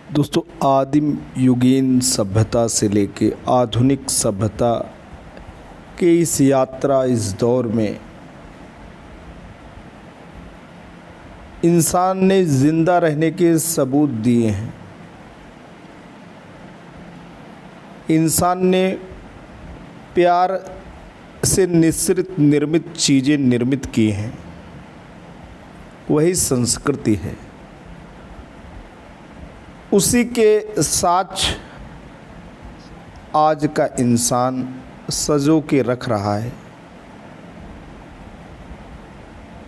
दोस्तों, आदिम युगीन सभ्यता से लेके आधुनिक सभ्यता के इस दौर में इंसान ने ज़िंदा रहने के सबूत दिए हैं। इंसान ने प्यार से निर्मित चीज़ें निर्मित की हैं, वही संस्कृति है। उसी के साथ आज का इंसान सजो के रख रहा है।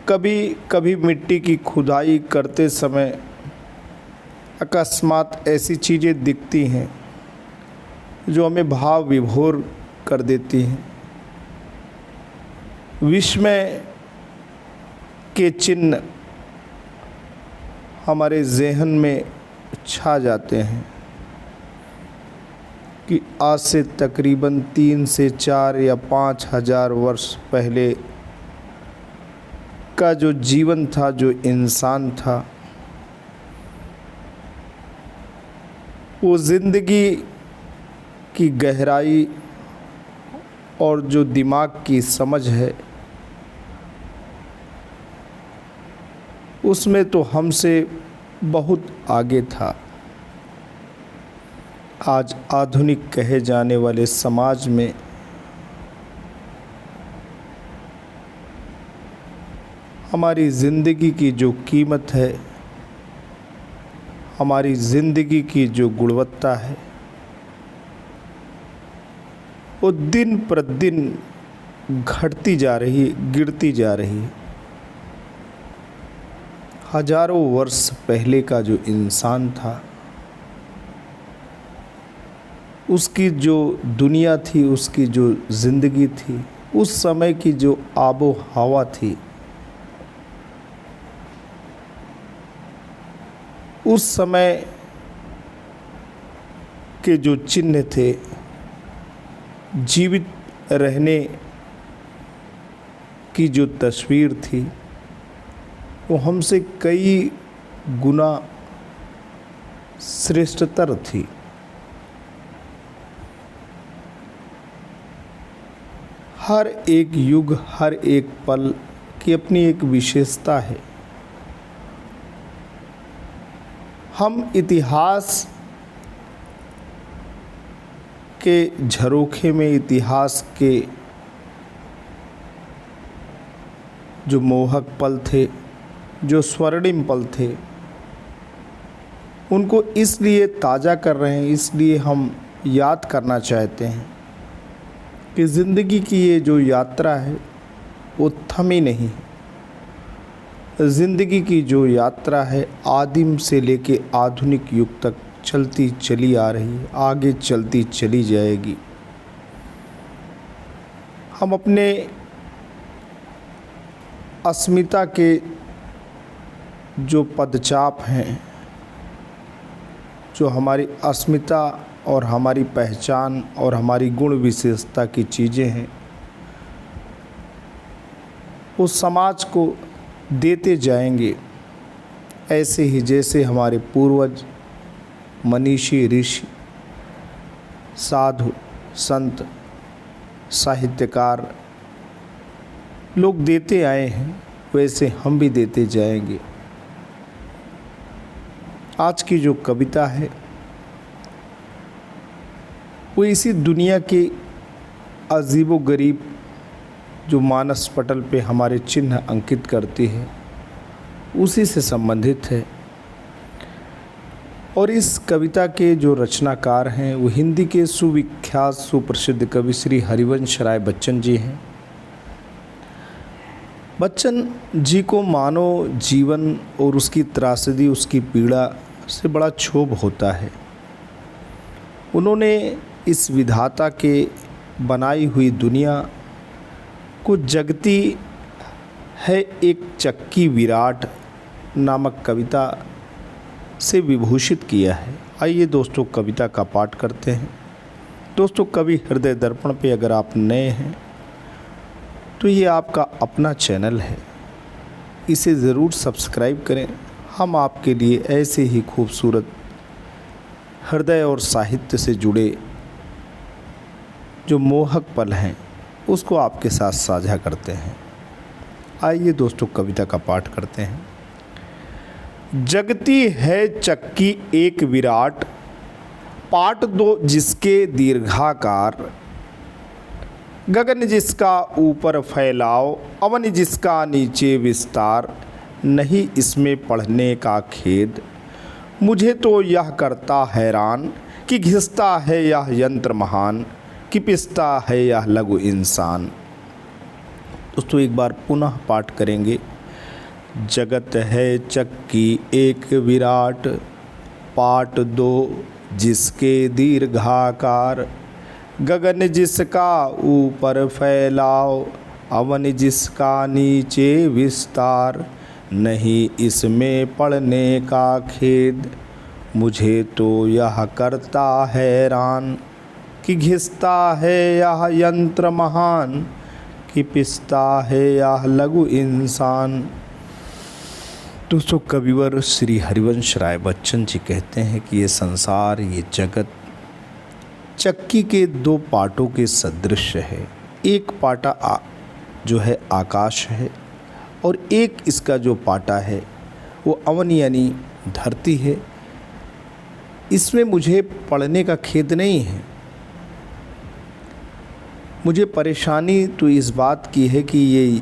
कभी कभी मिट्टी की खुदाई करते समय अकस्मात ऐसी चीज़ें दिखती हैं जो हमें भाव विभोर कर देती हैं। विस्मय के चिन्ह हमारे ज़हन में छा जाते हैं कि आज से तकरीबन 3 से 4 या 5 हज़ार वर्ष पहले का जो जीवन था, जो इंसान था, वो ज़िंदगी की गहराई और जो दिमाग की समझ है, उसमें तो हमसे बहुत आगे था। आज आधुनिक कहे जाने वाले समाज में हमारी ज़िंदगी की जो कीमत है, हमारी ज़िंदगी की जो गुणवत्ता है, वो दिन प्रतिदिन घटती जा रही, गिरती जा रही है। हजारों वर्ष पहले का जो इंसान था, उसकी जो दुनिया थी, उसकी जो ज़िंदगी थी, उस समय की जो आबो हवा थी, उस समय के जो चिन्ह थे, जीवित रहने की जो तस्वीर थी, वो हमसे कई गुना श्रेष्ठतर थी। हर एक युग, हर एक पल की अपनी एक विशेषता है। हम इतिहास के झरोखे में, इतिहास के जो मोहक पल थे, जो स्वर्णिम पल थे, उनको इसलिए ताज़ा कर रहे हैं, इसलिए हम याद करना चाहते हैं कि ज़िंदगी की ये जो यात्रा है वो थमी नहीं है। ज़िंदगी की जो यात्रा है आदिम से लेके आधुनिक युग तक चलती चली आ रही है, आगे चलती चली जाएगी। हम अपने अस्मिता के जो पदचाप हैं, जो हमारी अस्मिता और हमारी पहचान और हमारी गुण विशेषता की चीज़ें हैं, वो समाज को देते जाएंगे, ऐसे ही जैसे हमारे पूर्वज मनीषी, ऋषि, साधु, संत, साहित्यकार लोग देते आए हैं, वैसे हम भी देते जाएंगे। आज की जो कविता है वो इसी दुनिया के अजीबोगरीब जो मानस पटल पे हमारे चिन्ह अंकित करती है, उसी से संबंधित है। और इस कविता के जो रचनाकार हैं वो हिंदी के सुविख्यात सुप्रसिद्ध कवि श्री हरिवंश राय बच्चन जी हैं। बच्चन जी को मानव जीवन और उसकी त्रासदी, उसकी पीड़ा से बड़ा क्षोभ होता है। उन्होंने इस विधाता के बनाई हुई दुनिया को जगती है एक चक्की विराट नामक कविता से विभूषित किया है। आइए दोस्तों, कविता का पाठ करते हैं। दोस्तों, कवि हृदय दर्पण पे अगर आप नए हैं तो ये आपका अपना चैनल है, इसे ज़रूर सब्सक्राइब करें। हम आपके लिए ऐसे ही खूबसूरत हृदय और साहित्य से जुड़े जो मोहक पल हैं उसको आपके साथ साझा करते हैं। आइए दोस्तों, कविता का पाठ करते हैं। जगती है चक्की एक विराट, पाट दो जिसके दीर्घाकार, गगन जिसका ऊपर फैलाव, अवन जिसका नीचे विस्तार, नहीं इसमें पढ़ने का खेद, मुझे तो यह करता हैरान कि घिसता है यह यंत्र महान, कि पिसता है यह लघु इंसान। दोस्तों एक बार पुनः पाठ करेंगे। जगत है चक्की एक विराट, पाट दो जिसके दीर्घाकार, गगन जिसका ऊपर फैलाव, अवन जिसका नीचे विस्तार, नहीं इसमें पढ़ने का खेद, मुझे तो यह करता हैरान कि घिसता है यह यंत्र महान, कि पिसता है यह लघु इंसान। दोस्तों कविवर श्री हरिवंश राय बच्चन जी कहते हैं कि ये संसार, ये जगत चक्की के दो पाटों के सदृश है। एक पाटा जो है आकाश है और एक इसका जो पाटा है वो अवन यानी धरती है। इसमें मुझे पढ़ने का खेद नहीं है। मुझे परेशानी तो इस बात की है कि ये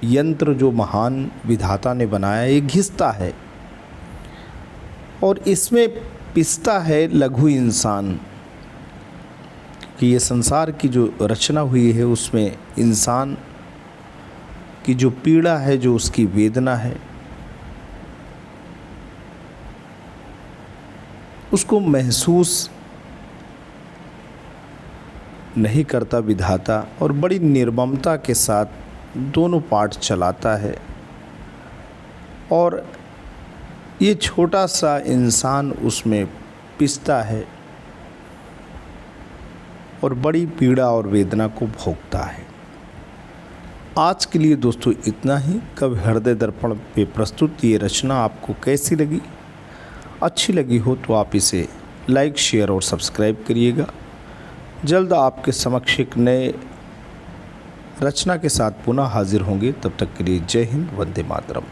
यंत्र जो महान विधाता ने बनाया ये घिसता है और इसमें पिसता है लघु इंसान। कि ये संसार की जो रचना हुई है उसमें इंसान की जो पीड़ा है, जो उसकी वेदना है, उसको महसूस नहीं करता विधाता और बड़ी निर्ममता के साथ दोनों पाठ चलाता है। और ये छोटा सा इंसान उसमें पिसता है और बड़ी पीड़ा और वेदना को भोगता है। आज के लिए दोस्तों इतना ही। कवि हृदय दर्पण पे प्रस्तुत ये रचना आपको कैसी लगी? अच्छी लगी हो तो आप इसे लाइक, शेयर और सब्सक्राइब करिएगा। जल्द आपके समक्ष एक नए रचना के साथ पुनः हाजिर होंगे। तब तक के लिए जय हिंद, वंदे मातरम।